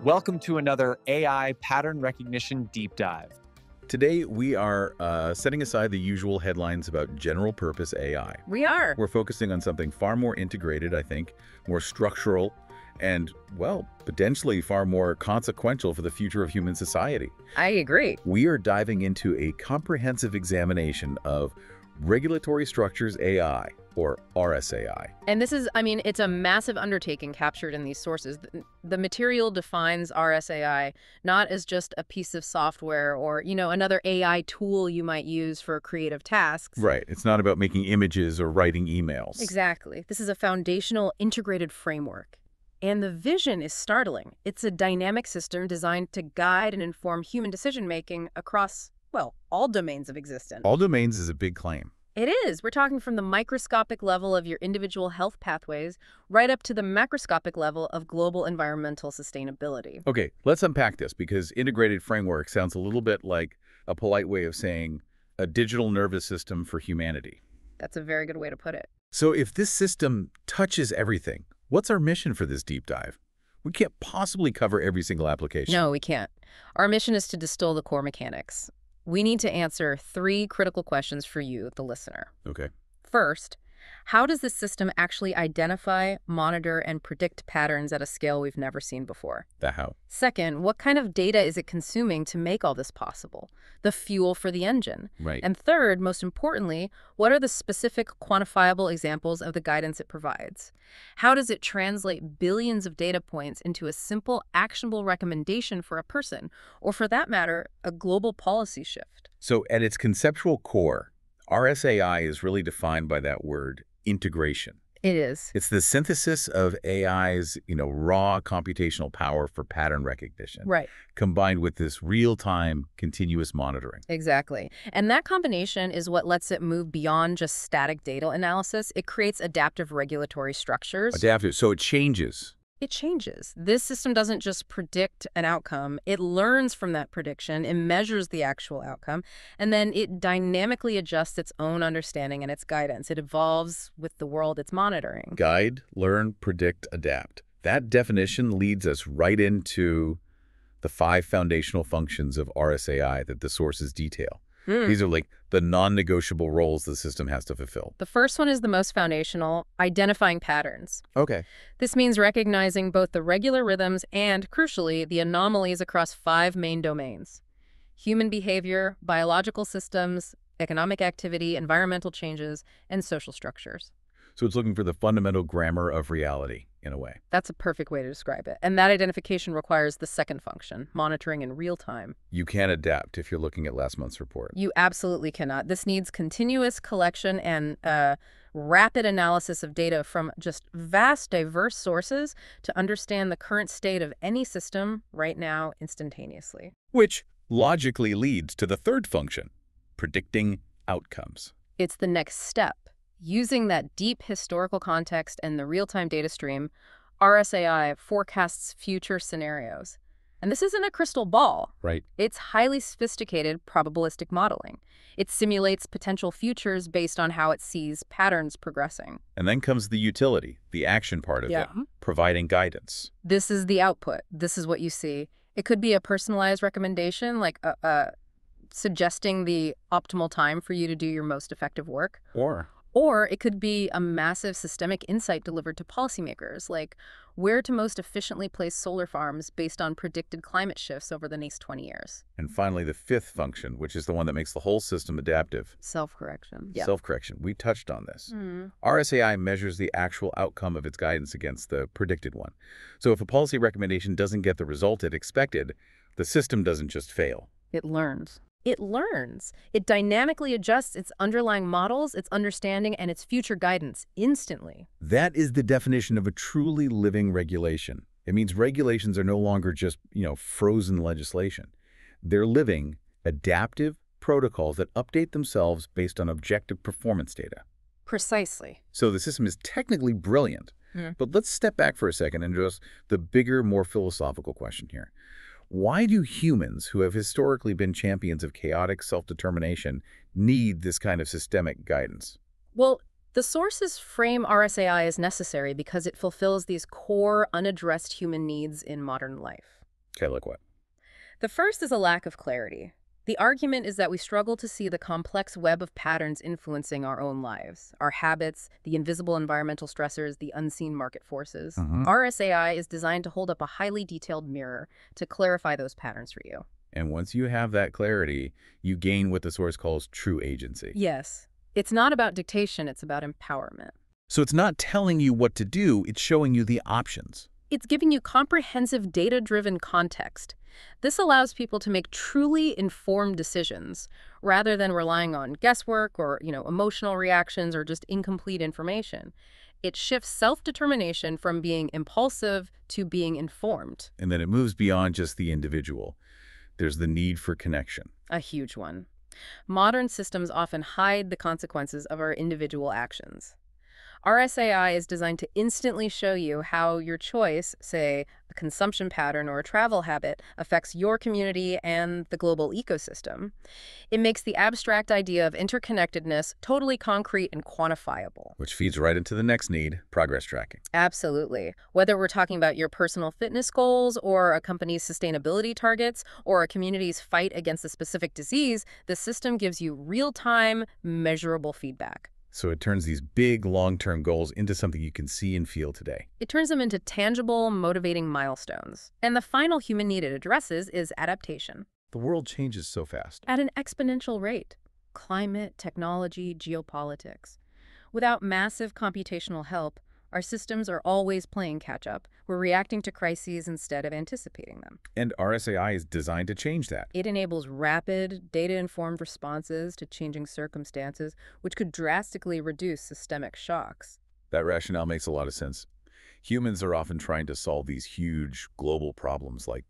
Welcome to another AI pattern recognition deep dive. Today, we are setting aside the usual headlines about general-purpose AI. We are. We're focusing on something far more integrated, I think, more structural, and, well, potentially far more consequential for the future of human society. I agree. We are diving into a comprehensive examination of regulatory structures AI, or RSAI. And this is, it's a massive undertaking captured in these sources. The material defines RSAI not as just a piece of software or, another AI tool you might use for creative tasks. Right. It's not about making images or writing emails. Exactly. This is a foundational integrated framework. And the vision is startling. It's a dynamic system designed to guide and inform human decision-making across, well, all domains of existence. All domains is a big claim. It is. We're talking from the microscopic level of your individual health pathways right up to the macroscopic level of global environmental sustainability. Okay, let's unpack this because integrated framework sounds a little bit like a polite way of saying a digital nervous system for humanity. That's a very good way to put it. So if this system touches everything, what's our mission for this deep dive? We can't possibly cover every single application. No, we can't. Our mission is to distill the core mechanics. We need to answer 3 critical questions for you, the listener. Okay. First, how does this system actually identify, monitor, and predict patterns at a scale we've never seen before? The how. Second, what kind of data is it consuming to make all this possible? The fuel for the engine. Right. And third, most importantly, what are the specific quantifiable examples of the guidance it provides? How does it translate billions of data points into a simple, actionable recommendation for a person, or for that matter, a global policy shift? So at its conceptual core, RSAI is really defined by that word, integration. It is. It's the synthesis of AI's, raw computational power for pattern recognition. Right. Combined with this real-time continuous monitoring. Exactly. And that combination is what lets it move beyond just static data analysis. It creates adaptive regulatory structures. Adaptive, so it changes. It changes. This system doesn't just predict an outcome. It learns from that prediction, it measures the actual outcome, and then it dynamically adjusts its own understanding and its guidance. It evolves with the world it's monitoring. Guide, learn, predict, adapt. That definition leads us right into the 5 foundational functions of RSAI that the sources detail. These are like the non-negotiable roles the system has to fulfill. The first one is the most foundational, identifying patterns. Okay. This means recognizing both the regular rhythms and, crucially, the anomalies across 5 main domains: human behavior, biological systems, economic activity, environmental changes, and social structures. So it's looking for the fundamental grammar of reality, in a way. That's a perfect way to describe it. And that identification requires the second function, monitoring in real time. You can't adapt if you're looking at last month's report. You absolutely cannot. This needs continuous collection and rapid analysis of data from just vast, diverse sources to understand the current state of any system right now instantaneously. Which logically leads to the third function, predicting outcomes. It's the next step. Using that deep historical context and the real-time data stream, RSAI forecasts future scenarios. And this isn't a crystal ball. Right. It's highly sophisticated probabilistic modeling. It simulates potential futures based on how it sees patterns progressing. And then comes the utility, the action part of it, providing guidance. This is the output. This is what you see. It could be a personalized recommendation, like suggesting the optimal time for you to do your most effective work. Or it could be a massive systemic insight delivered to policymakers, like where to most efficiently place solar farms based on predicted climate shifts over the next 20 years. And finally, the 5th function, which is the one that makes the whole system adaptive. Self-correction. Self-correction. We touched on this. RSAI measures the actual outcome of its guidance against the predicted one. So if a policy recommendation doesn't get the result it expected, the system doesn't just fail. It learns. It learns. It dynamically adjusts its underlying models, its understanding, and its future guidance instantly. That is the definition of a truly living regulation. It means regulations are no longer just, frozen legislation. They're living, adaptive protocols that update themselves based on objective performance data. Precisely. So the system is technically brilliant. But let's step back for a second and address the bigger, more philosophical question here. Why do humans, who have historically been champions of chaotic self-determination, need this kind of systemic guidance? Well, the sources frame RSAI as necessary because it fulfills these core, unaddressed human needs in modern life. Okay, like what? The first is a lack of clarity. The argument is that we struggle to see the complex web of patterns influencing our own lives, our habits, the invisible environmental stressors, the unseen market forces. RSAI is designed to hold up a highly detailed mirror to clarify those patterns for you. And once you have that clarity, you gain what the source calls true agency. Yes. It's not about dictation, it's about empowerment. So it's not telling you what to do, it's showing you the options. It's giving you comprehensive data-driven context. This allows people to make truly informed decisions rather than relying on guesswork or, emotional reactions or just incomplete information. It shifts self-determination from being impulsive to being informed. And then it moves beyond just the individual. There's the need for connection. A huge one. Modern systems often hide the consequences of our individual actions. RSAI is designed to instantly show you how your choice, say a consumption pattern or a travel habit, affects your community and the global ecosystem. It makes the abstract idea of interconnectedness totally concrete and quantifiable. Which feeds right into the next need, progress tracking. Absolutely. Whether we're talking about your personal fitness goals or a company's sustainability targets or a community's fight against a specific disease, the system gives you real-time, measurable feedback. So it turns these big, long-term goals into something you can see and feel today. It turns them into tangible, motivating milestones. And the final human need it addresses is adaptation. The world changes so fast. At an exponential rate. Climate, technology, geopolitics. Without massive computational help, our systems are always playing catch-up. We're reacting to crises instead of anticipating them. And RSAI is designed to change that. It enables rapid, data-informed responses to changing circumstances, which could drastically reduce systemic shocks. That rationale makes a lot of sense. Humans are often trying to solve these huge global problems like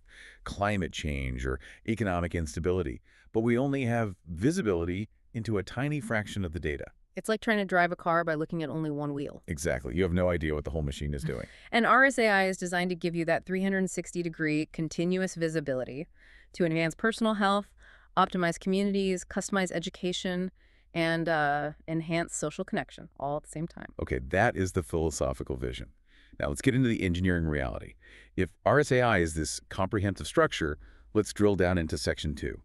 climate change or economic instability, but we only have visibility into a tiny fraction of the data. It's like trying to drive a car by looking at only one wheel. Exactly. You have no idea what the whole machine is doing. And RSAI is designed to give you that 360-degree continuous visibility to enhance personal health, optimize communities, customize education, and enhance social connection all at the same time. Okay, that is the philosophical vision. Now let's get into the engineering reality. If RSAI is this comprehensive structure, let's drill down into Section 2,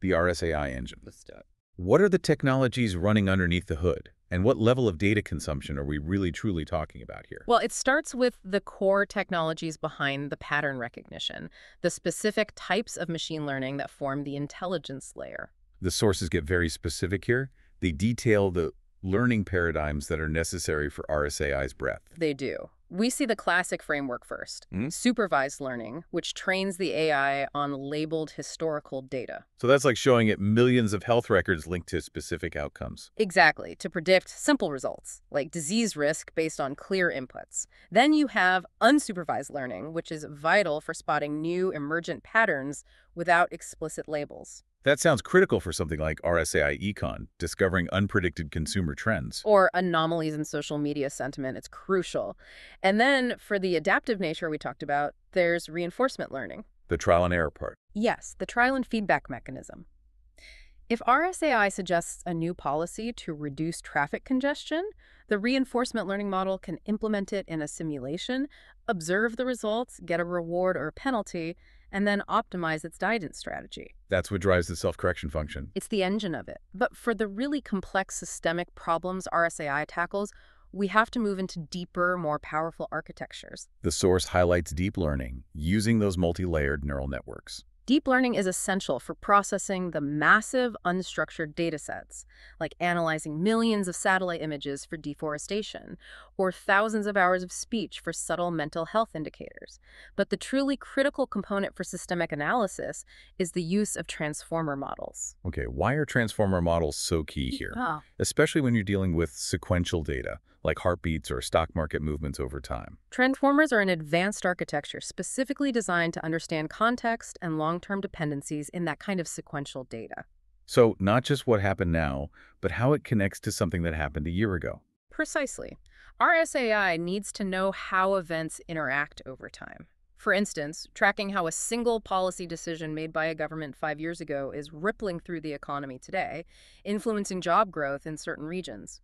the RSAI engine. Let's do it. What are the technologies running underneath the hood? And what level of data consumption are we really truly talking about here? Well, it starts with the core technologies behind the pattern recognition, the specific types of machine learning that form the intelligence layer. The sources get very specific here. They detail the learning paradigms that are necessary for RSAI's breadth. They do. We see the classic framework first, supervised learning, which trains the AI on labeled historical data. So that's like showing it millions of health records linked to specific outcomes. Exactly, to predict simple results, like disease risk based on clear inputs. Then you have unsupervised learning, which is vital for spotting new emergent patterns without explicit labels. That sounds critical for something like RSAI Econ, discovering unpredicted consumer trends. Or anomalies in social media sentiment. It's crucial. And then for the adaptive nature we talked about, there's reinforcement learning. The trial and error part. Yes, the trial and feedback mechanism. If RSAI suggests a new policy to reduce traffic congestion, the reinforcement learning model can implement it in a simulation, observe the results, get a reward or a penalty, and then optimize its guidance strategy. That's what drives the self-correction function. It's the engine of it. But for the really complex systemic problems RSAI tackles, we have to move into deeper, more powerful architectures. The source highlights deep learning, using those multi-layered neural networks. Deep learning is essential for processing the massive unstructured data sets, like analyzing millions of satellite images for deforestation, or thousands of hours of speech for subtle mental health indicators. But the truly critical component for systemic analysis is the use of transformer models. Okay, why are transformer models so key here? Especially when you're dealing with sequential data, like heartbeats or stock market movements over time. Transformers are an advanced architecture specifically designed to understand context and long-term dependencies in that kind of sequential data. So not just what happened now, but how it connects to something that happened a year ago. Precisely. RSAI needs to know how events interact over time. For instance, tracking how a single policy decision made by a government 5 years ago is rippling through the economy today, influencing job growth in certain regions.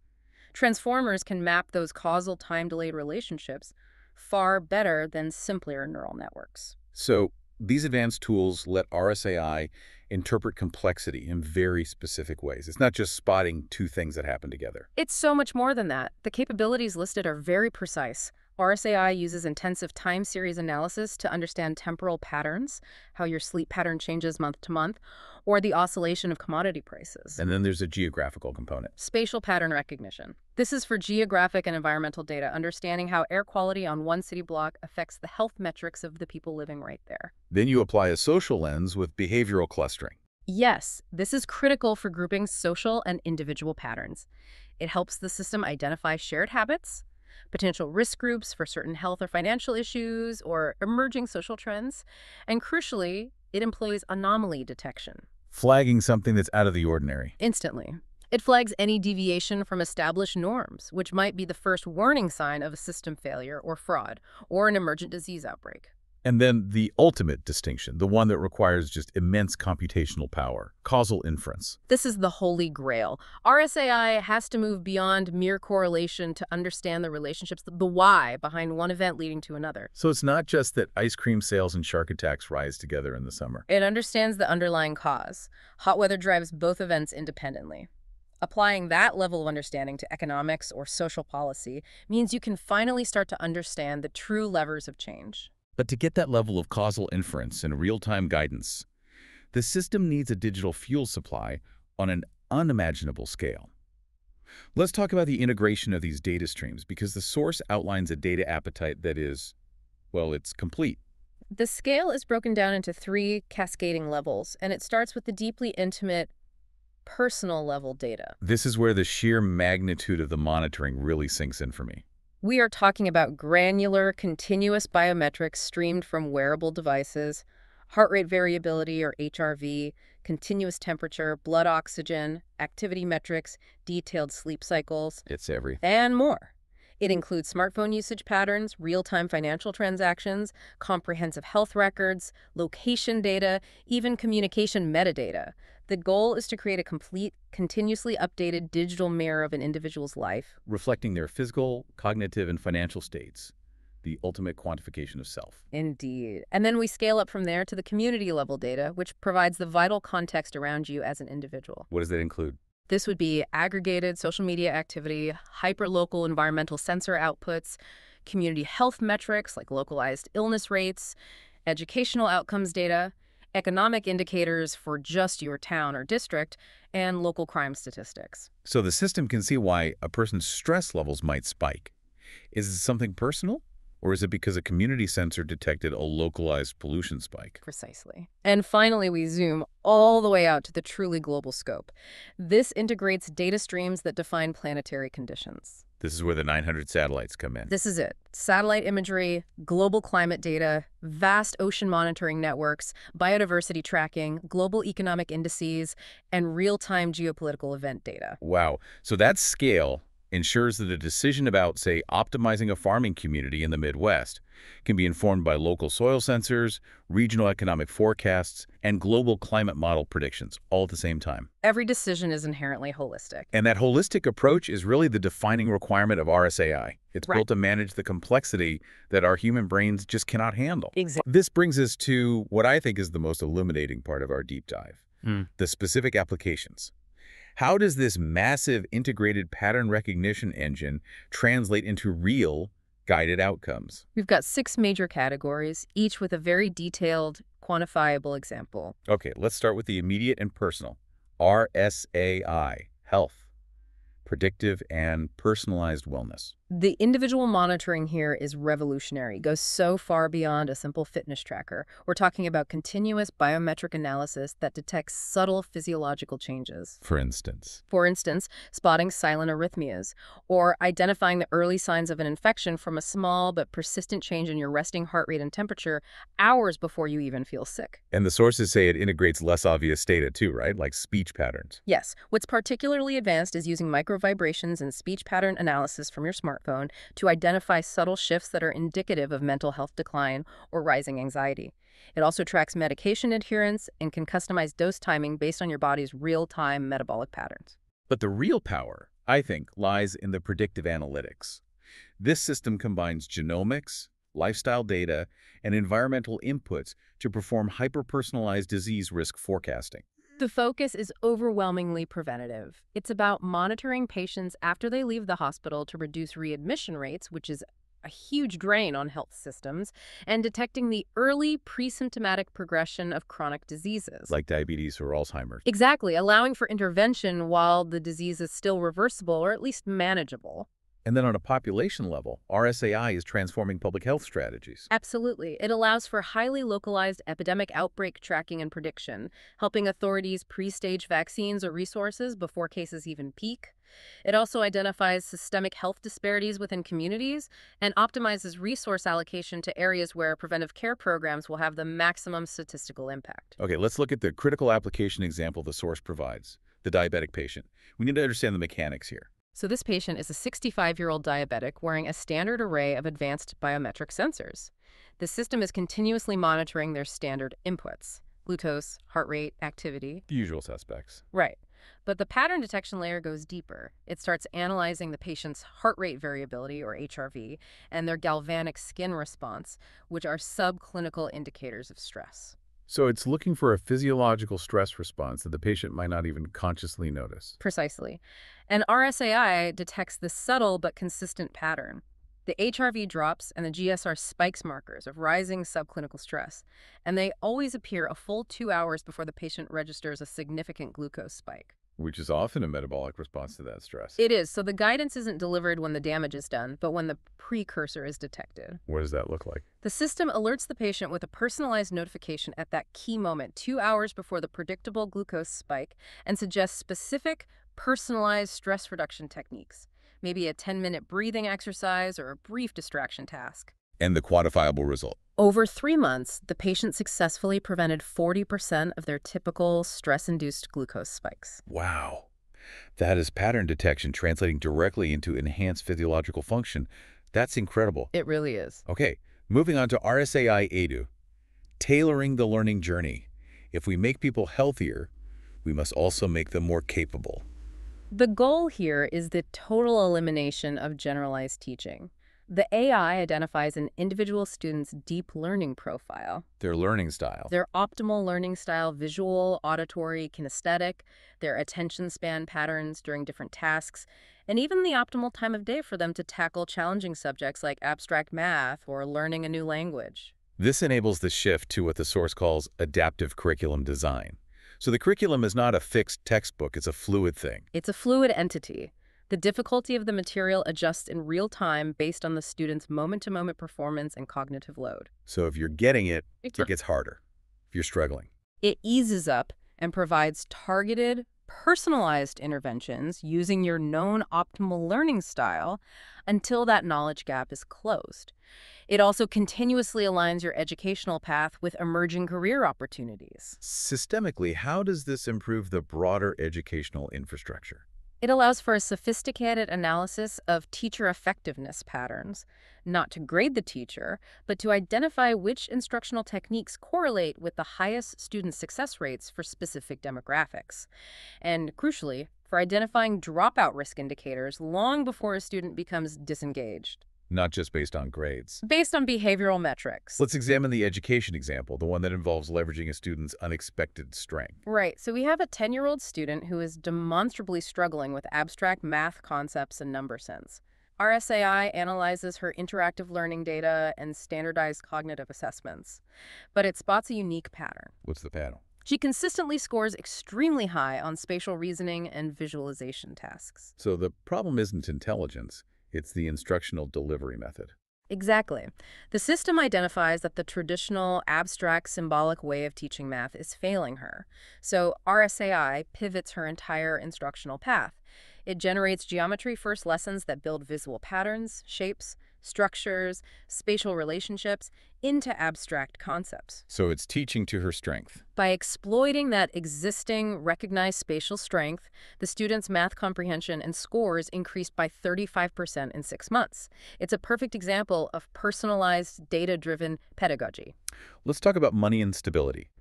Transformers can map those causal time-delayed relationships far better than simpler neural networks. So these advanced tools let RSAI interpret complexity in very specific ways. It's not just spotting two things that happen together. It's so much more than that. The capabilities listed are very precise. RSAI uses intensive time series analysis to understand temporal patterns, how your sleep pattern changes month to month, or the oscillation of commodity prices. And then there's a geographical component. Spatial pattern recognition. This is for geographic and environmental data, understanding how air quality on one city block affects the health metrics of the people living right there. Then you apply a social lens with behavioral clustering. Yes, this is critical for grouping social and individual patterns. It helps the system identify shared habits, potential risk groups for certain health or financial issues, or emerging social trends, and crucially, it employs anomaly detection. Flagging something that's out of the ordinary. Instantly. It flags any deviation from established norms, which might be the first warning sign of a system failure or fraud, or an emergent disease outbreak. And then the ultimate distinction, the one that requires just immense computational power, causal inference. This is the holy grail. RSAI has to move beyond mere correlation to understand the relationships, the why behind one event leading to another. So it's not just that ice cream sales and shark attacks rise together in the summer. It understands the underlying cause. Hot weather drives both events independently. Applying that level of understanding to economics or social policy means you can finally start to understand the true levers of change. But to get that level of causal inference and real-time guidance, the system needs a digital fuel supply on an unimaginable scale. Let's talk about the integration of these data streams, because the source outlines a data appetite that is, well, it's complete. The scale is broken down into 3 cascading levels, and it starts with the deeply intimate, personal level data. This is where the sheer magnitude of the monitoring really sinks in for me. We are talking about granular, continuous biometrics streamed from wearable devices, heart rate variability or HRV, continuous temperature, blood oxygen, activity metrics, detailed sleep cycles, It's everything. and more. It includes smartphone usage patterns, real-time financial transactions, comprehensive health records, location data, even communication metadata. The goal is to create a complete, continuously updated digital mirror of an individual's life. Reflecting their physical, cognitive, and financial states, the ultimate quantification of self. Indeed. And then we scale up from there to the community-level data, which provides the vital context around you as an individual. What does that include? This would be aggregated social media activity, hyperlocal environmental sensor outputs, community health metrics like localized illness rates, educational outcomes data, economic indicators for just your town or district, and local crime statistics. So the system can see why a person's stress levels might spike. Is it something personal? Or is it because a community sensor detected a localized pollution spike? Precisely. And finally, we zoom all the way out to the truly global scope. This integrates data streams that define planetary conditions. This is where the 900 satellites come in. This is it. Satellite imagery, global climate data, vast ocean monitoring networks, biodiversity tracking, global economic indices, and real-time geopolitical event data. Wow. So that scale ensures that a decision about, say, optimizing a farming community in the Midwest can be informed by local soil sensors, regional economic forecasts, and global climate model predictions all at the same time. Every decision is inherently holistic. And that holistic approach is really the defining requirement of RSAI. It's Right. built to manage the complexity that our human brains just cannot handle. Exactly. This brings us to what I think is the most illuminating part of our deep dive, the specific applications. How does this massive integrated pattern recognition engine translate into real guided outcomes? We've got 6 major categories, each with a very detailed, quantifiable example. Okay, let's start with the immediate and personal. RSAI, health, predictive and personalized wellness. The individual monitoring here is revolutionary, goes so far beyond a simple fitness tracker. We're talking about continuous biometric analysis that detects subtle physiological changes. For instance, Spotting silent arrhythmias, or identifying the early signs of an infection from a small but persistent change in your resting heart rate and temperature hours before you even feel sick. and the sources say it integrates less obvious data too, right? Like speech patterns. Yes, what's particularly advanced is using microvibrations and speech pattern analysis from your smartphone to identify subtle shifts that are indicative of mental health decline or rising anxiety. It also tracks medication adherence and can customize dose timing based on your body's real-time metabolic patterns. But the real power, I think, lies in the predictive analytics. This system combines genomics, lifestyle data, and environmental inputs to perform hyper-personalized disease risk forecasting. The focus is overwhelmingly preventative. It's about monitoring patients after they leave the hospital to reduce readmission rates, which is a huge drain on health systems, and detecting the early pre-symptomatic progression of chronic diseases. Like diabetes or Alzheimer's. Exactly, allowing for intervention while the disease is still reversible or at least manageable. And then on a population level, RSAI is transforming public health strategies. Absolutely. It allows for highly localized epidemic outbreak tracking and prediction, helping authorities pre-stage vaccines or resources before cases even peak. It also identifies systemic health disparities within communities and optimizes resource allocation to areas where preventive care programs will have the maximum statistical impact. Okay, let's look at the critical application example the source provides, the diabetic patient. We need to understand the mechanics here. So this patient is a 65-year-old diabetic wearing a standard array of advanced biometric sensors. The system is continuously monitoring their standard inputs: glucose, heart rate, activity. The usual suspects. Right. But the pattern detection layer goes deeper. It starts analyzing the patient's heart rate variability, or HRV, and their galvanic skin response, which are subclinical indicators of stress. So it's looking for a physiological stress response that the patient might not even consciously notice. Precisely. And RSAI detects this subtle but consistent pattern. The HRV drops and the GSR spikes markers of rising subclinical stress, and they always appear a full 2 hours before the patient registers a significant glucose spike. Which is often a metabolic response to that stress. It is, so the guidance isn't delivered when the damage is done, but when the precursor is detected. What does that look like? The system alerts the patient with a personalized notification at that key moment, 2 hours before the predictable glucose spike, and suggests specific, personalized stress reduction techniques. Maybe a 10-minute breathing exercise or a brief distraction task. And the quantifiable result. Over 3 months, the patient successfully prevented 40% of their typical stress-induced glucose spikes. Wow. That is pattern detection translating directly into enhanced physiological function. That's incredible. It really is. Okay, moving on to RSAI Edu. Tailoring the learning journey. If we make people healthier, we must also make them more capable. The goal here is the total elimination of generalized teaching. The AI identifies an individual student's deep learning profile, Their learning style. their optimal learning style, visual, auditory, kinesthetic, their attention span patterns during different tasks, and even the optimal time of day for them to tackle challenging subjects like abstract math or learning a new language. This enables the shift to what the source calls adaptive curriculum design. So the curriculum is not a fixed textbook, it's a fluid thing. It's a fluid entity. The difficulty of the material adjusts in real time based on the student's moment-to-moment performance and cognitive load. So if you're getting it, it gets harder. If you're struggling. It eases up and provides targeted, personalized interventions using your known optimal learning style until that knowledge gap is closed. It also continuously aligns your educational path with emerging career opportunities. Systemically, how does this improve the broader educational infrastructure? It allows for a sophisticated analysis of teacher effectiveness patterns, not to grade the teacher, but to identify which instructional techniques correlate with the highest student success rates for specific demographics. And crucially, for identifying dropout risk indicators long before a student becomes disengaged. Not just based on grades. Based on behavioral metrics. Let's examine the education example, the one that involves leveraging a student's unexpected strength. Right. So we have a 10-year-old student who is demonstrably struggling with abstract math concepts and number sense. RSAI analyzes her interactive learning data and standardized cognitive assessments, but it spots a unique pattern. What's the pattern? She consistently scores extremely high on spatial reasoning and visualization tasks. So the problem isn't intelligence. It's the instructional delivery method. Exactly. The system identifies that the traditional, abstract, symbolic way of teaching math is failing her. So RSAI pivots her entire instructional path. It generates geometry-first lessons that build visual patterns, shapes, structures, spatial relationships into abstract concepts. So it's teaching to her strength. By exploiting that existing recognized spatial strength, the student's math comprehension and scores increased by 35% in 6 months. It's a perfect example of personalized, data-driven pedagogy. Let's talk about money and stability.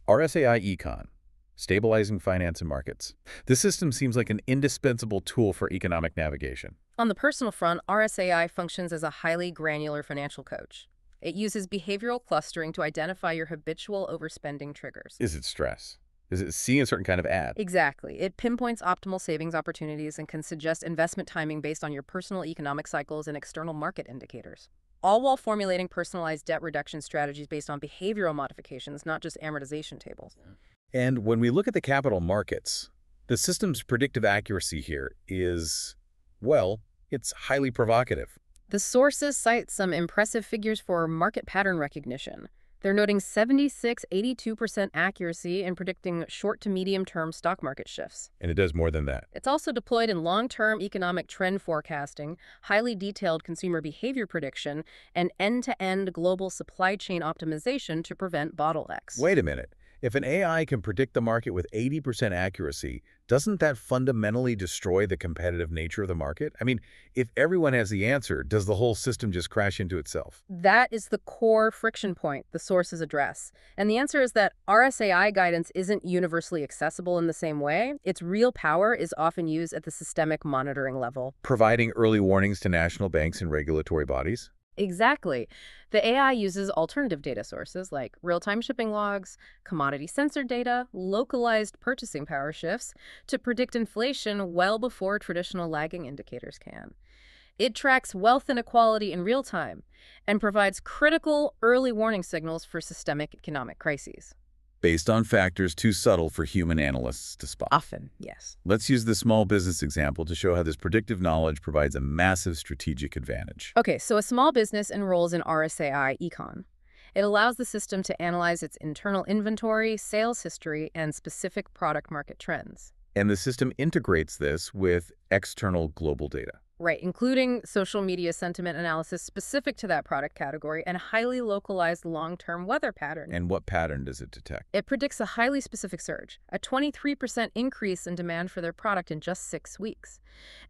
RSAI Econ, stabilizing finance and markets. This system seems like an indispensable tool for economic navigation. On the personal front, RSAI functions as a highly granular financial coach. It uses behavioral clustering to identify your habitual overspending triggers. Is it stress? Is it seeing a certain kind of ad? Exactly. It pinpoints optimal savings opportunities and can suggest investment timing based on your personal economic cycles and external market indicators, all while formulating personalized debt reduction strategies based on behavioral modifications, not just amortization tables. And when we look at the capital markets, the system's predictive accuracy here is, well, it's highly provocative. The sources cite some impressive figures for market pattern recognition. They're noting 76–82% accuracy in predicting short to medium-term stock market shifts. And it does more than that. It's also deployed in long-term economic trend forecasting, highly detailed consumer behavior prediction, and end-to-end global supply chain optimization to prevent bottlenecks. Wait a minute. If an AI can predict the market with 80% accuracy, doesn't that fundamentally destroy the competitive nature of the market? I mean, if everyone has the answer, does the whole system just crash into itself? That is the core friction point the sources address. And the answer is that RSAI guidance isn't universally accessible in the same way. Its real power is often used at the systemic monitoring level. Providing early warnings to national banks and regulatory bodies? Exactly. The AI uses alternative data sources like real-time shipping logs, commodity sensor data, localized purchasing power shifts to predict inflation well before traditional lagging indicators can. It tracks wealth inequality in real time and provides critical early warning signals for systemic economic crises. Based on factors too subtle for human analysts to spot. Often, yes. Let's use the small business example to show how this predictive knowledge provides a massive strategic advantage. Okay, so a small business enrolls in RSAI Econ. It allows the system to analyze its internal inventory, sales history, and specific product market trends. And the system integrates this with external global data. Right, including social media sentiment analysis specific to that product category and a highly localized long-term weather pattern. And what pattern does it detect? It predicts a highly specific surge, a 23% increase in demand for their product in just 6 weeks.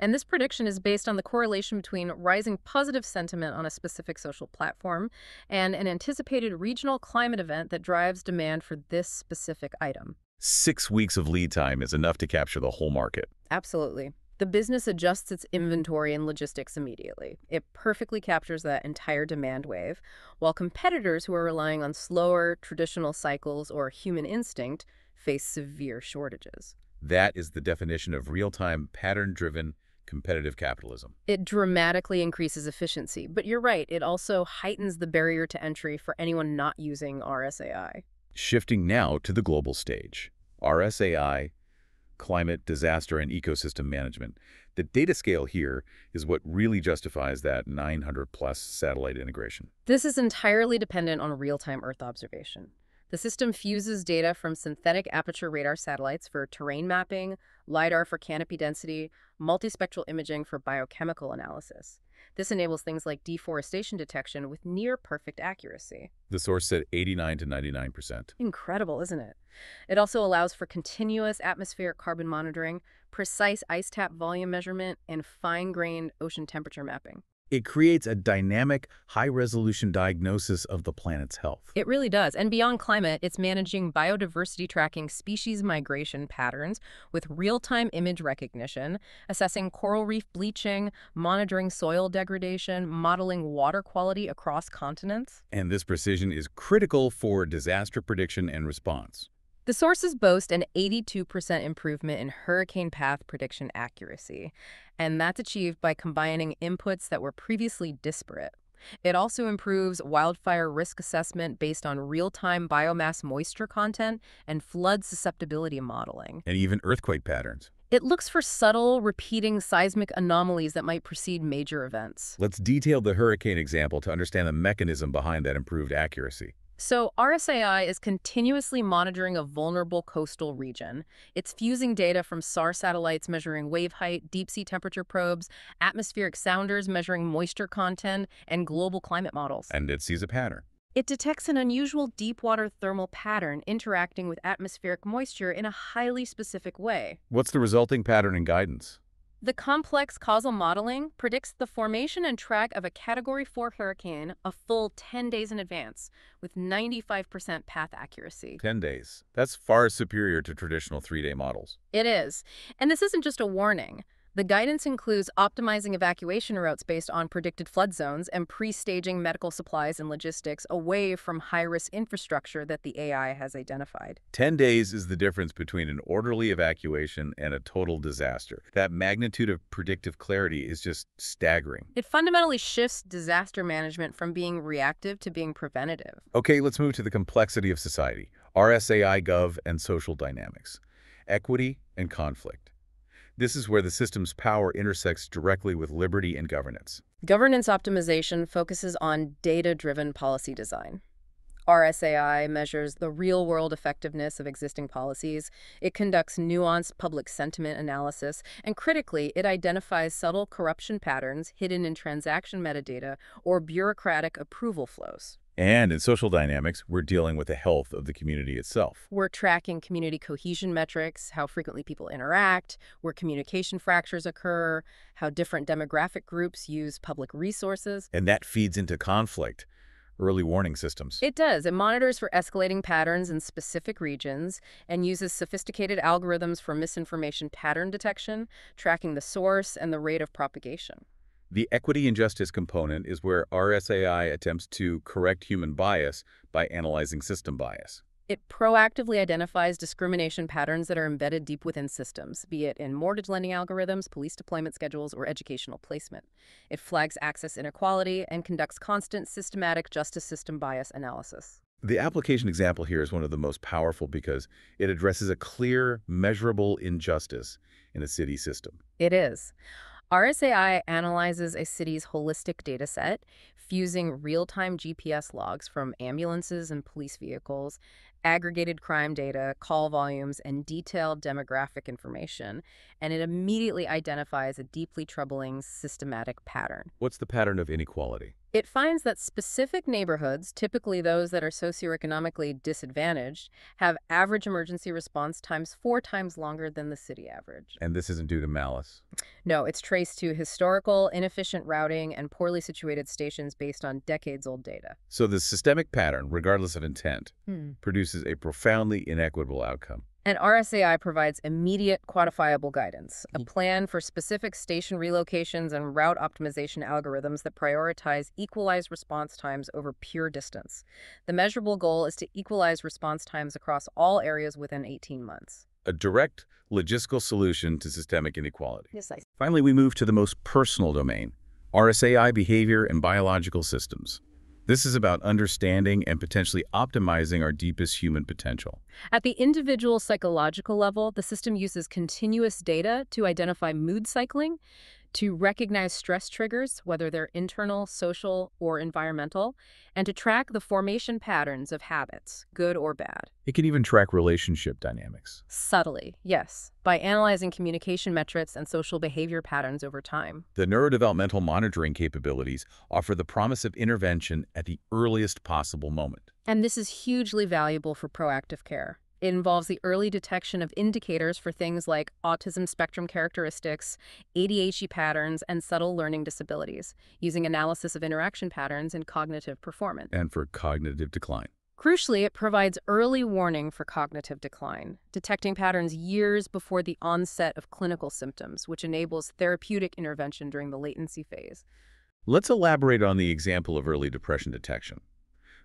And this prediction is based on the correlation between rising positive sentiment on a specific social platform and an anticipated regional climate event that drives demand for this specific item. 6 weeks of lead time is enough to capture the whole market. Absolutely. The business adjusts its inventory and logistics immediately. It perfectly captures that entire demand wave, while competitors who are relying on slower, traditional cycles or human instinct face severe shortages. That is the definition of real-time, pattern-driven, competitive capitalism. It dramatically increases efficiency, but you're right, it also heightens the barrier to entry for anyone not using RSAI. Shifting now to the global stage. RSAI, climate, disaster, and ecosystem management. The data scale here is what really justifies that 900-plus satellite integration. This is entirely dependent on real-time Earth observation. The system fuses data from synthetic aperture radar satellites for terrain mapping, LiDAR for canopy density, multispectral imaging for biochemical analysis. This enables things like deforestation detection with near-perfect accuracy. The source said 89 to 99%. Incredible, isn't it? It also allows for continuous atmospheric carbon monitoring, precise ice cap volume measurement, and fine-grained ocean temperature mapping. It creates a dynamic, high-resolution diagnosis of the planet's health. It really does. And beyond climate, it's managing biodiversity tracking species migration patterns with real-time image recognition, assessing coral reef bleaching, monitoring soil degradation, modeling water quality across continents. And this precision is critical for disaster prediction and response. The sources boast an 82% improvement in hurricane path prediction accuracy, and that's achieved by combining inputs that were previously disparate. It also improves wildfire risk assessment based on real-time biomass moisture content and flood susceptibility modeling. And even earthquake patterns. It looks for subtle, repeating seismic anomalies that might precede major events. Let's detail the hurricane example to understand the mechanism behind that improved accuracy. So RSAI is continuously monitoring a vulnerable coastal region. It's fusing data from SAR satellites measuring wave height, deep-sea temperature probes, atmospheric sounders measuring moisture content, and global climate models. And it sees a pattern. It detects an unusual deep-water thermal pattern interacting with atmospheric moisture in a highly specific way. What's the resulting pattern and guidance? The complex causal modeling predicts the formation and track of a Category 4 hurricane a full 10 days in advance, with 95% path accuracy. 10 days. That's far superior to traditional 3-day models. It is. And this isn't just a warning. The guidance includes optimizing evacuation routes based on predicted flood zones and pre-staging medical supplies and logistics away from high-risk infrastructure that the AI has identified. 10 days is the difference between an orderly evacuation and a total disaster. That magnitude of predictive clarity is just staggering. It fundamentally shifts disaster management from being reactive to being preventative. Okay, let's move to the complexity of society. RSAI Gov and social dynamics. Equity and conflict. This is where the system's power intersects directly with liberty and governance. Governance optimization focuses on data-driven policy design. RSAI measures the real-world effectiveness of existing policies. It conducts nuanced public sentiment analysis, and critically, it identifies subtle corruption patterns hidden in transaction metadata or bureaucratic approval flows. And in social dynamics, we're dealing with the health of the community itself. We're tracking community cohesion metrics, how frequently people interact, where communication fractures occur, how different demographic groups use public resources. And that feeds into conflict, early warning systems. It does. It monitors for escalating patterns in specific regions and uses sophisticated algorithms for misinformation pattern detection, tracking the source and the rate of propagation. The equity and justice component is where RSAI attempts to correct human bias by analyzing system bias. It proactively identifies discrimination patterns that are embedded deep within systems, be it in mortgage lending algorithms, police deployment schedules, or educational placement. It flags access inequality and conducts constant systematic justice system bias analysis. The application example here is one of the most powerful because it addresses a clear, measurable injustice in a city system. It is. RSAI analyzes a city's holistic data set, fusing real-time GPS logs from ambulances and police vehicles, aggregated crime data, call volumes, and detailed demographic information, and it immediately identifies a deeply troubling systematic pattern. What's the pattern of inequality? It finds that specific neighborhoods, typically those that are socioeconomically disadvantaged, have average emergency response times 4 times longer than the city average. And this isn't due to malice. No, it's traced to historical, inefficient routing and poorly situated stations based on decades-old data. So the systemic pattern, regardless of intent, produces a profoundly inequitable outcome. And RSAI provides immediate quantifiable guidance, a plan for specific station relocations and route optimization algorithms that prioritize equalized response times over pure distance. The measurable goal is to equalize response times across all areas within 18 months. A direct, logistical solution to systemic inequality. Yes, I. Finally, we move to the most personal domain, RSAI behavior and biological systems. This is about understanding and potentially optimizing our deepest human potential. At the individual psychological level, the system uses continuous data to identify mood cycling, to recognize stress triggers, whether they're internal, social, or environmental, and to track the formation patterns of habits, good or bad. It can even track relationship dynamics. Subtly, yes, by analyzing communication metrics and social behavior patterns over time. The neurodevelopmental monitoring capabilities offer the promise of intervention at the earliest possible moment. And this is hugely valuable for proactive care. It involves the early detection of indicators for things like autism spectrum characteristics, ADHD patterns, and subtle learning disabilities, using analysis of interaction patterns and cognitive performance. And for cognitive decline. Crucially, it provides early warning for cognitive decline, detecting patterns years before the onset of clinical symptoms, which enables therapeutic intervention during the latency phase. Let's elaborate on the example of early depression detection.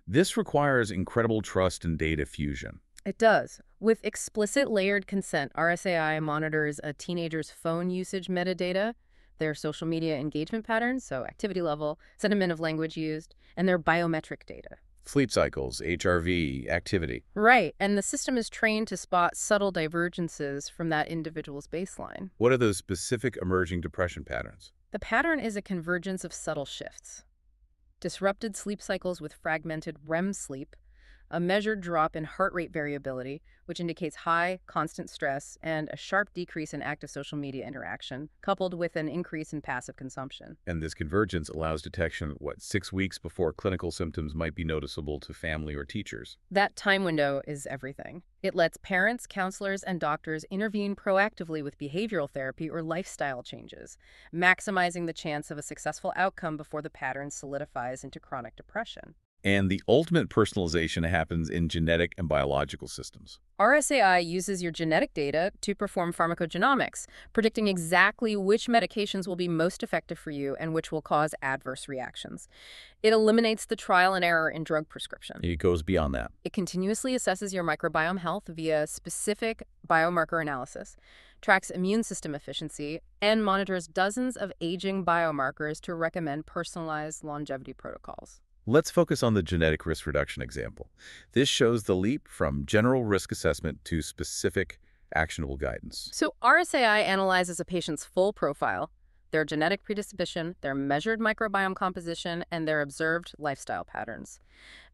This requires incredible trust and data fusion. It does. With explicit layered consent, RSAI monitors a teenager's phone usage metadata, their social media engagement patterns, so activity level, sentiment of language used, and their biometric data. Sleep cycles, HRV, activity. Right, and the system is trained to spot subtle divergences from that individual's baseline. What are those specific emerging depression patterns? The pattern is a convergence of subtle shifts. Disrupted sleep cycles with fragmented REM sleep, a measured drop in heart rate variability, which indicates high, constant stress, and a sharp decrease in active social media interaction, coupled with an increase in passive consumption. And this convergence allows detection, 6 weeks before clinical symptoms might be noticeable to family or teachers? That time window is everything. It lets parents, counselors, and doctors intervene proactively with behavioral therapy or lifestyle changes, maximizing the chance of a successful outcome before the pattern solidifies into chronic depression. And the ultimate personalization happens in genetic and biological systems. RSAI uses your genetic data to perform pharmacogenomics, predicting exactly which medications will be most effective for you and which will cause adverse reactions. It eliminates the trial and error in drug prescription. It goes beyond that. It continuously assesses your microbiome health via specific biomarker analysis, tracks immune system efficiency, and monitors dozens of aging biomarkers to recommend personalized longevity protocols. Let's focus on the genetic risk reduction example. This shows the leap from general risk assessment to specific, actionable guidance. So RSAI analyzes a patient's full profile, their genetic predisposition, their measured microbiome composition, and their observed lifestyle patterns.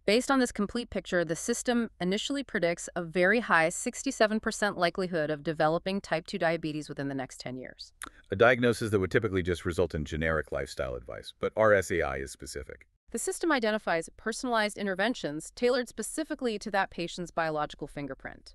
Based on this complete picture, the system initially predicts a very high 67% likelihood of developing type 2 diabetes within the next 10 years. A diagnosis that would typically just result in generic lifestyle advice, but RSAI is specific. The system identifies personalized interventions tailored specifically to that patient's biological fingerprint.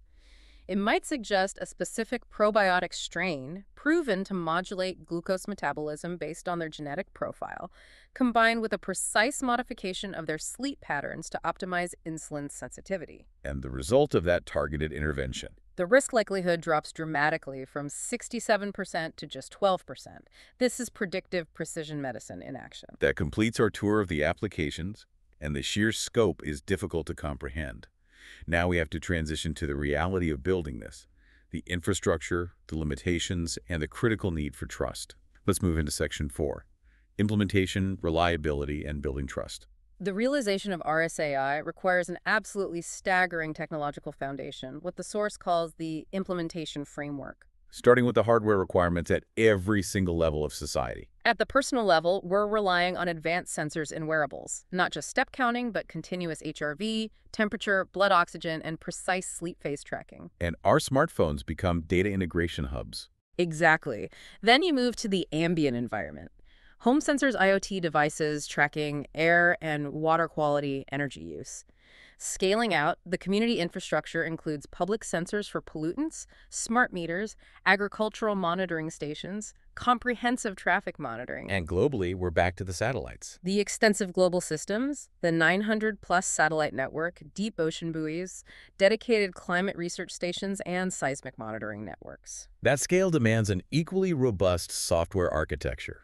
It might suggest a specific probiotic strain proven to modulate glucose metabolism based on their genetic profile, combined with a precise modification of their sleep patterns to optimize insulin sensitivity. And the result of that targeted intervention. The risk likelihood drops dramatically from 67% to just 12%. This is predictive precision medicine in action. That completes our tour of the applications, and the sheer scope is difficult to comprehend. Now we have to transition to the reality of building this, the infrastructure, the limitations, and the critical need for trust. Let's move into Section 4, implementation, reliability, and building trust. The realization of RSAI requires an absolutely staggering technological foundation, what the source calls the implementation framework. Starting with the hardware requirements at every single level of society. At the personal level, we're relying on advanced sensors in wearables, not just step counting, but continuous HRV, temperature, blood oxygen, and precise sleep phase tracking. And our smartphones become data integration hubs. Exactly. Then you move to the ambient environment. Home sensors, IoT devices tracking air and water quality, energy use. Scaling out, the community infrastructure includes public sensors for pollutants, smart meters, agricultural monitoring stations, comprehensive traffic monitoring. And globally, we're back to the satellites. The extensive global systems, the 900-plus satellite network, deep ocean buoys, dedicated climate research stations, and seismic monitoring networks. That scale demands an equally robust software architecture.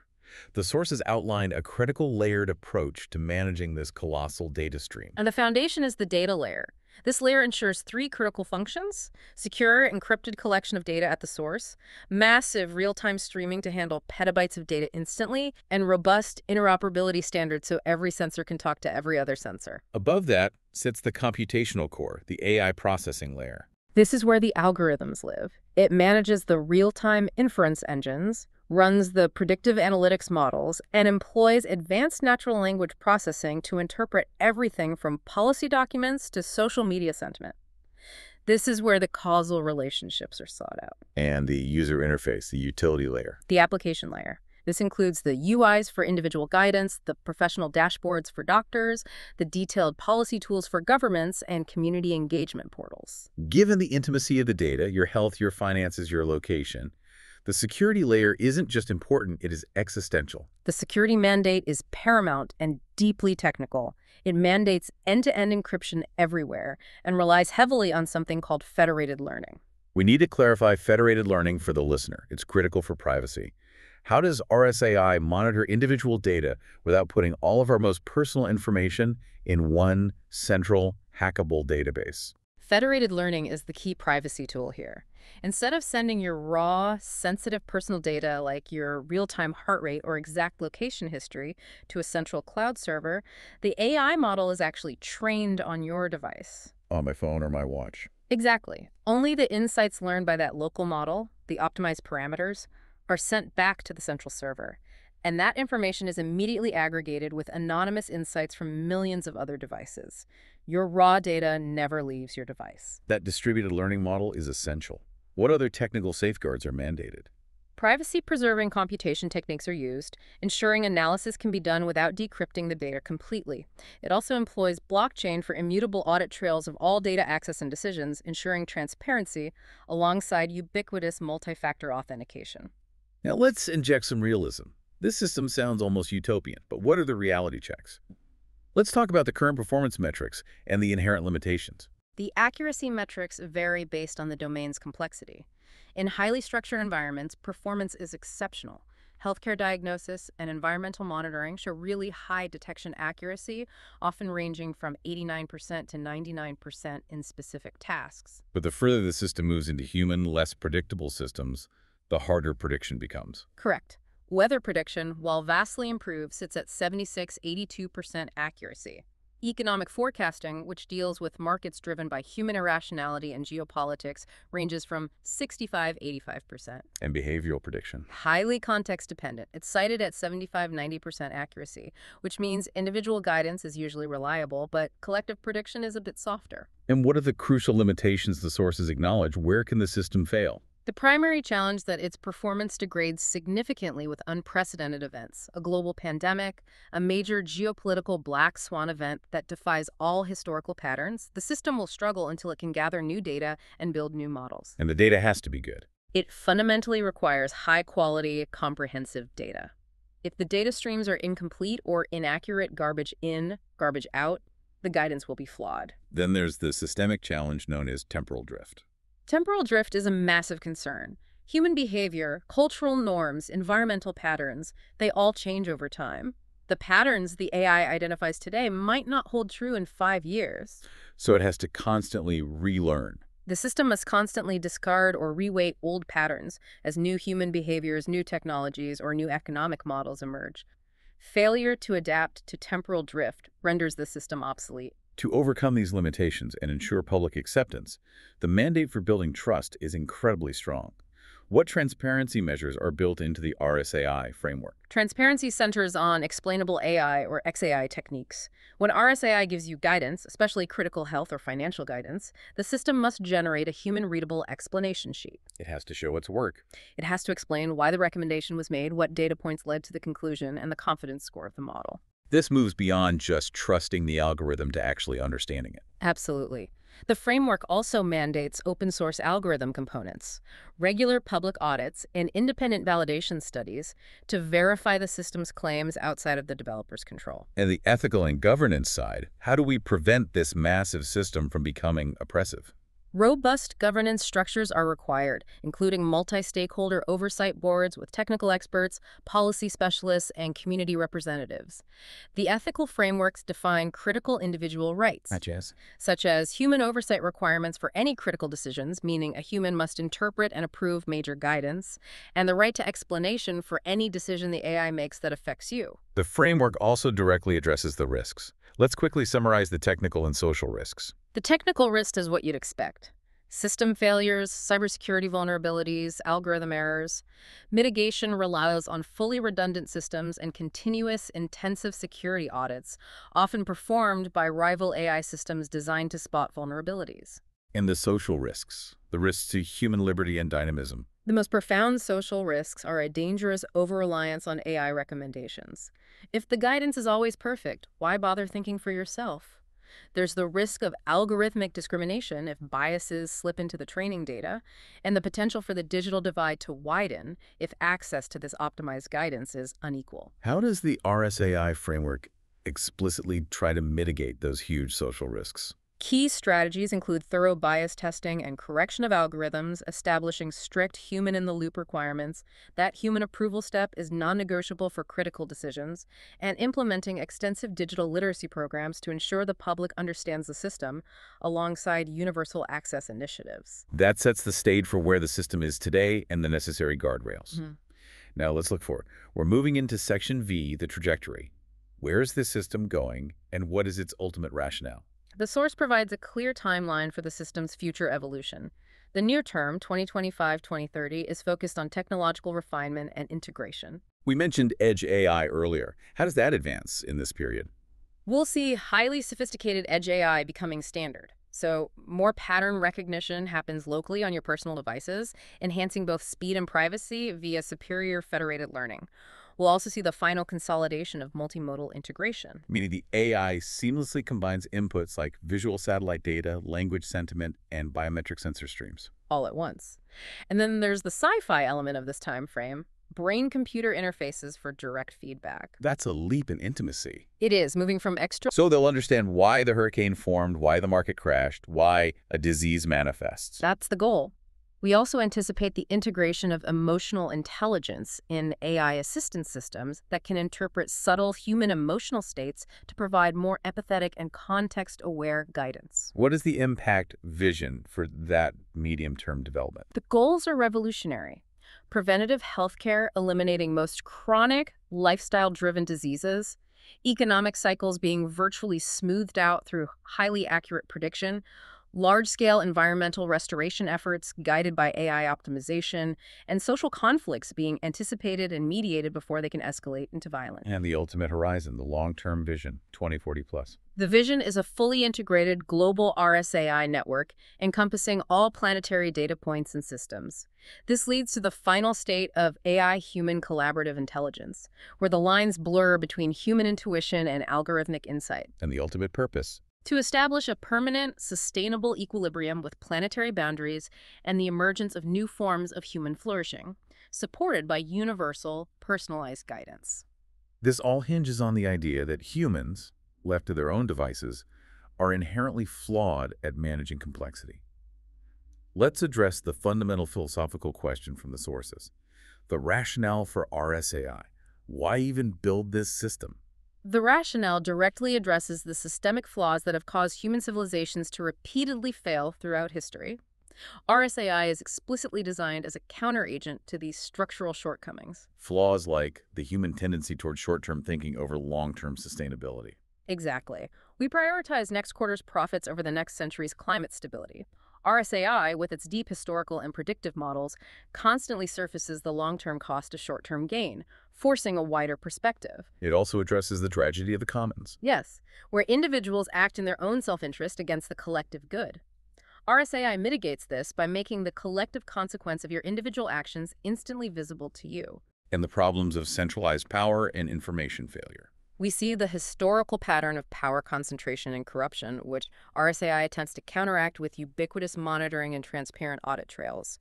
The sources outline a critical layered approach to managing this colossal data stream. And the foundation is the data layer. This layer ensures three critical functions: secure, encrypted collection of data at the source, massive real-time streaming to handle petabytes of data instantly, and robust interoperability standards so every sensor can talk to every other sensor. Above that sits the computational core, the AI processing layer. This is where the algorithms live. It manages the real-time inference engines, runs the predictive analytics models, and employs advanced natural language processing to interpret everything from policy documents to social media sentiment. This is where the causal relationships are sought out. And the user interface, the utility layer. The application layer. This includes the UIs for individual guidance, the professional dashboards for doctors, the detailed policy tools for governments, and community engagement portals. Given the intimacy of the data, your health, your finances, your location, the security layer isn't just important, it is existential. The security mandate is paramount and deeply technical. It mandates end-to-end encryption everywhere and relies heavily on something called federated learning. We need to clarify federated learning for the listener. It's critical for privacy. How does RSAI monitor individual data without putting all of our most personal information in one central, hackable database? Federated learning is the key privacy tool here. Instead of sending your raw, sensitive personal data like your real-time heart rate or exact location history to a central cloud server, the AI model is actually trained on your device. On my phone or my watch. Exactly. Only the insights learned by that local model, the optimized parameters, are sent back to the central server. And that information is immediately aggregated with anonymous insights from millions of other devices. Your raw data never leaves your device. That distributed learning model is essential. What other technical safeguards are mandated? Privacy-preserving computation techniques are used, ensuring analysis can be done without decrypting the data completely. It also employs blockchain for immutable audit trails of all data access and decisions, ensuring transparency alongside ubiquitous multi-factor authentication. Now let's inject some realism. This system sounds almost utopian, but what are the reality checks? Let's talk about the current performance metrics and the inherent limitations. The accuracy metrics vary based on the domain's complexity. In highly structured environments, performance is exceptional. Healthcare diagnosis and environmental monitoring show really high detection accuracy, often ranging from 89% to 99% in specific tasks. But the further the system moves into human, less predictable systems, the harder prediction becomes. Correct. Weather prediction, while vastly improved, sits at 76–82% accuracy. Economic forecasting, which deals with markets driven by human irrationality and geopolitics, ranges from 65–85%. And behavioral prediction. Highly context-dependent. It's cited at 75–90% accuracy, which means individual guidance is usually reliable, but collective prediction is a bit softer. And what are the crucial limitations the sources acknowledge? Where can the system fail? The primary challenge that its performance degrades significantly with unprecedented events, a global pandemic, a major geopolitical black swan event that defies all historical patterns. The system will struggle until it can gather new data and build new models. And the data has to be good. It fundamentally requires high-quality, comprehensive data. If the data streams are incomplete or inaccurate, garbage in, garbage out, the guidance will be flawed. Then there's the systemic challenge known as temporal drift. Temporal drift is a massive concern. Human behavior, cultural norms, environmental patterns, they all change over time. The patterns the AI identifies today might not hold true in 5 years. So it has to constantly relearn. The system must constantly discard or reweight old patterns as new human behaviors, new technologies, or new economic models emerge. Failure to adapt to temporal drift renders the system obsolete. To overcome these limitations and ensure public acceptance, the mandate for building trust is incredibly strong. What transparency measures are built into the RSAI framework? Transparency centers on explainable AI or XAI techniques. When RSAI gives you guidance, especially critical health or financial guidance, the system must generate a human-readable explanation sheet. It has to show its work. It has to explain why the recommendation was made, what data points led to the conclusion, and the confidence score of the model. This moves beyond just trusting the algorithm to actually understanding it. Absolutely. The framework also mandates open-source algorithm components, regular public audits, and independent validation studies to verify the system's claims outside of the developer's control. And the ethical and governance side, how do we prevent this massive system from becoming oppressive? Robust governance structures are required, including multi-stakeholder oversight boards with technical experts, policy specialists, and community representatives. The ethical frameworks define critical individual rights, such as human oversight requirements for any critical decisions, meaning a human must interpret and approve major guidance, and the right to explanation for any decision the AI makes that affects you. The framework also directly addresses the risks. Let's quickly summarize the technical and social risks. The technical risk is what you'd expect. System failures, cybersecurity vulnerabilities, algorithm errors. Mitigation relies on fully redundant systems and continuous, intensive security audits, often performed by rival AI systems designed to spot vulnerabilities. And the social risks, the risks to human liberty and dynamism. The most profound social risks are a dangerous over-reliance on AI recommendations. If the guidance is always perfect, why bother thinking for yourself? There's the risk of algorithmic discrimination if biases slip into the training data, and the potential for the digital divide to widen if access to this optimized guidance is unequal. How does the RSAI framework explicitly try to mitigate those huge social risks? Key strategies include thorough bias testing and correction of algorithms, establishing strict human-in-the-loop requirements. That human approval step is non-negotiable for critical decisions, and implementing extensive digital literacy programs to ensure the public understands the system, alongside universal access initiatives. That sets the stage for where the system is today and the necessary guardrails. Now let's look forward. We're moving into Section V, the trajectory. Where is this system going, and what is its ultimate rationale? The source provides a clear timeline for the system's future evolution. The near term, 2025-2030, is focused on technological refinement and integration. We mentioned Edge AI earlier. How does that advance in this period? We'll see highly sophisticated Edge AI becoming standard. So more pattern recognition happens locally on your personal devices, enhancing both speed and privacy via superior federated learning. We'll also see the final consolidation of multimodal integration. Meaning the AI seamlessly combines inputs like visual satellite data, language sentiment, and biometric sensor streams. All at once. And then there's the sci-fi element of this time frame. brain-computer interfaces for direct feedback. That's a leap in intimacy. It is, moving from extra... So they'll understand why the hurricane formed, why the market crashed, why a disease manifests. That's the goal. We also anticipate the integration of emotional intelligence in AI assistance systems that can interpret subtle human emotional states to provide more empathetic and context-aware guidance. What is the impact vision for that medium-term development? The goals are revolutionary. Preventative healthcare eliminating most chronic, lifestyle-driven diseases, economic cycles being virtually smoothed out through highly accurate prediction, large-scale environmental restoration efforts guided by AI optimization, and social conflicts being anticipated and mediated before they can escalate into violence. And the ultimate horizon, the long-term vision, 2040 plus. The vision is a fully integrated global RSAI network encompassing all planetary data points and systems. This leads to the final state of AI-human collaborative intelligence, where the lines blur between human intuition and algorithmic insight. And the ultimate purpose? To establish a permanent, sustainable equilibrium with planetary boundaries and the emergence of new forms of human flourishing, supported by universal, personalized guidance. This all hinges on the idea that humans, left to their own devices, are inherently flawed at managing complexity. Let's address the fundamental philosophical question from the sources. The rationale for RSAI. Why even build this system? The rationale directly addresses the systemic flaws that have caused human civilizations to repeatedly fail throughout history. RSAI is explicitly designed as a counteragent to these structural shortcomings. Flaws like the human tendency toward short-term thinking over long-term sustainability. Exactly. We prioritize next quarter's profits over the next century's climate stability. RSAI, with its deep historical and predictive models, constantly surfaces the long-term cost of short-term gain, forcing a wider perspective. It also addresses the tragedy of the commons. Yes, where individuals act in their own self-interest against the collective good. RSAI mitigates this by making the collective consequence of your individual actions instantly visible to you. And the problems of centralized power and information failure. We see the historical pattern of power concentration and corruption, which RSAI attempts to counteract with ubiquitous monitoring and transparent audit trails.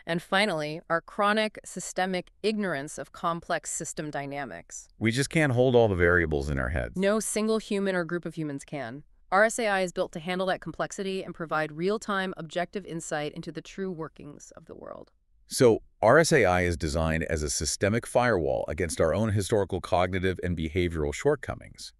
And finally, our chronic, systemic ignorance of complex system dynamics. We just can't hold all the variables in our heads. No single human or group of humans can. RSAI is built to handle that complexity and provide real-time, objective insight into the true workings of the world. So, RSAI is designed as a systemic firewall against our own historical cognitive and behavioral shortcomings.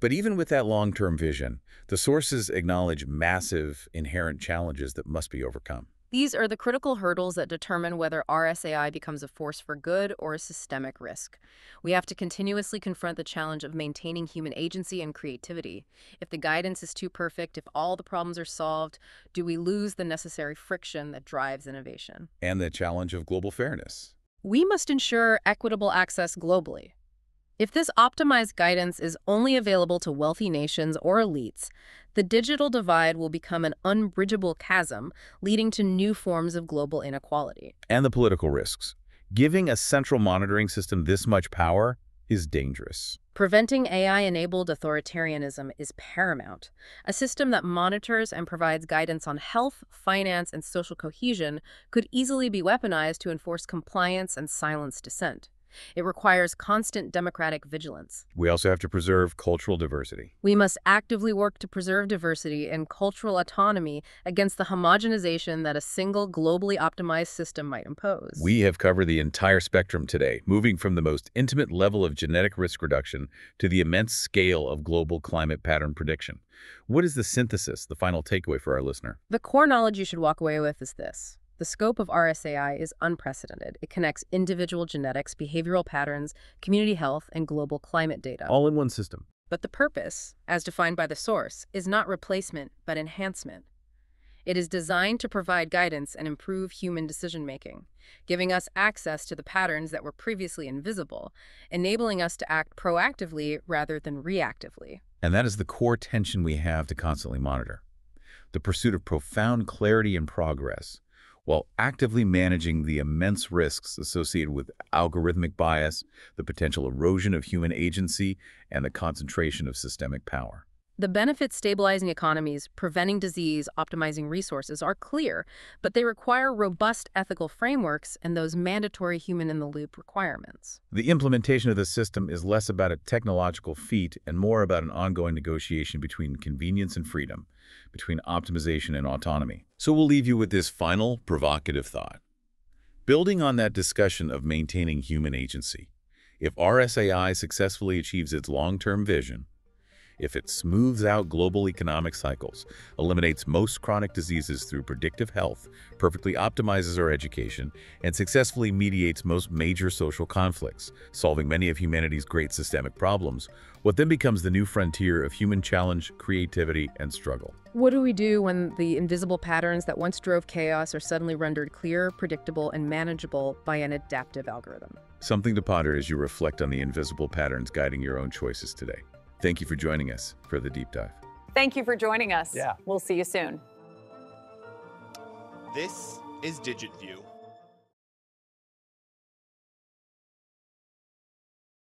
But even with that long-term vision, the sources acknowledge massive, inherent challenges that must be overcome. These are the critical hurdles that determine whether RSAI becomes a force for good or a systemic risk. We have to continuously confront the challenge of maintaining human agency and creativity. If the guidance is too perfect, if all the problems are solved, do we lose the necessary friction that drives innovation? And the challenge of global fairness. We must ensure equitable access globally. If this optimized guidance is only available to wealthy nations or elites, the digital divide will become an unbridgeable chasm, leading to new forms of global inequality. And the political risks. Giving a central monitoring system this much power is dangerous. Preventing AI-enabled authoritarianism is paramount. A system that monitors and provides guidance on health, finance, and social cohesion could easily be weaponized to enforce compliance and silence dissent. It requires constant democratic vigilance. We also have to preserve cultural diversity. We must actively work to preserve diversity and cultural autonomy against the homogenization that a single globally optimized system might impose. We have covered the entire spectrum today, moving from the most intimate level of genetic risk reduction to the immense scale of global climate pattern prediction. What is the synthesis, the final takeaway for our listener? The core knowledge you should walk away with is this. The scope of RSAI is unprecedented. It connects individual genetics, behavioral patterns, community health, and global climate data. All in one system. But the purpose, as defined by the source, is not replacement, but enhancement. It is designed to provide guidance and improve human decision-making, giving us access to the patterns that were previously invisible, enabling us to act proactively rather than reactively. And that is the core tension we have to constantly monitor. The pursuit of profound clarity and progress, while actively managing the immense risks associated with algorithmic bias, the potential erosion of human agency, and the concentration of systemic power. The benefits stabilizing economies, preventing disease, optimizing resources are clear, but they require robust ethical frameworks and those mandatory human-in-the-loop requirements. The implementation of the system is less about a technological feat and more about an ongoing negotiation between convenience and freedom, between optimization and autonomy. So we'll leave you with this final provocative thought. Building on that discussion of maintaining human agency, if RSAI successfully achieves its long-term vision, if it smooths out global economic cycles, eliminates most chronic diseases through predictive health, perfectly optimizes our education, and successfully mediates most major social conflicts, solving many of humanity's great systemic problems, what then becomes the new frontier of human challenge, creativity, and struggle? What do we do when the invisible patterns that once drove chaos are suddenly rendered clear, predictable, and manageable by an adaptive algorithm? Something to ponder as you reflect on the invisible patterns guiding your own choices today. Thank you for joining us for the deep dive. Thank you for joining us. Yeah. We'll see you soon. This is DigitView.